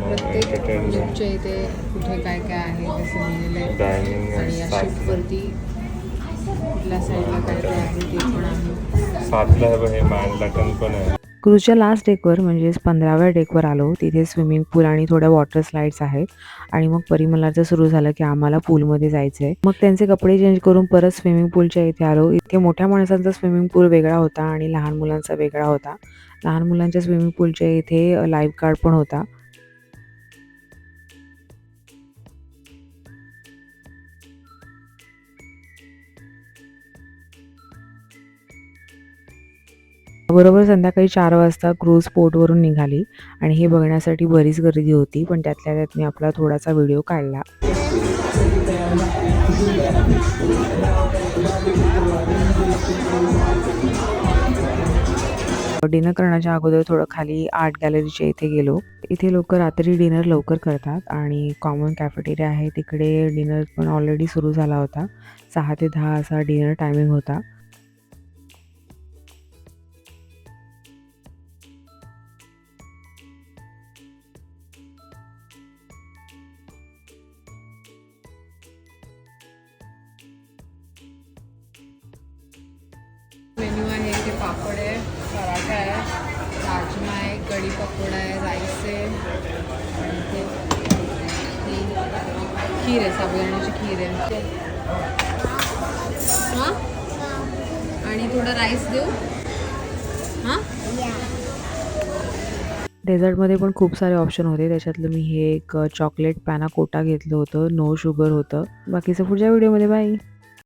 प्रत्येक लिफ्टच्या इथे कुठे काय काय आहे तसं लिहिलेलं आहे आणि या शिफ्टवरती कुठल्या साईडला काय काय आहे ते पण आहे. 7ला हे मॅनहॅटन पण आहे. क्रूजच्या लास्ट डेकवर म्हणजेच 15व्या डेकवर आलो. तिथे स्विमिंग पूल आणि थोड्या वॉटर स्लाइड्स आहेत आणि मग परिमलाचं सुरू झालं की आम्हाला पूलमध्ये जायचं आहे. मग त्यांचे कपडे चेंज करून परत स्विमिंग पूलच्या इथे आलो. इथे मोठ्या माणसांचा स्विमिंग पूल वेगळा होता आणि लहान मुलांचा वेगळा होता. लहान मुलांच्या स्विमिंग पूलच्या इथे लाईव्ह गार्ड पण होता. बरोबर संध्याकाळी 4 वाजता क्रूज पोर्टवरून निघाली आणि हे बघण्यासाठी बरीच गर्दी होती, पण त्यातल्या त्यात मी आपला थोडासा व्हिडिओ काढला. डिनर करण्याच्या अगोदर थोडं खाली आर्ट गॅलरीच्या इथे गेलो. इथे लोक रात्री डिनर लवकर करतात आणि कॉमन कॅफेटेरिया आहे तिकडे डिनर पण ऑलरेडी सुरू झाला होता. 6 ते 10 असा डिनर टायमिंग होता. मेन्यू आहे इथे पापड आहे, पराठा आहे, राजमा आहे, कढी पकोडा आहे, राईस आहे आणि इथे खीर आहे, साबुदाण्याची खीर आहे. हां आणि थोडं राईस देऊ. हां डेझर्टमध्ये पण खूप सारे ऑप्शन होते. त्याच्यातलं मी हे एक चॉकलेट पॅना कोटा घेतलं होतं. नो शुगर होतं. बाकीचं पुढच्या व्हिडिओमध्ये बाय.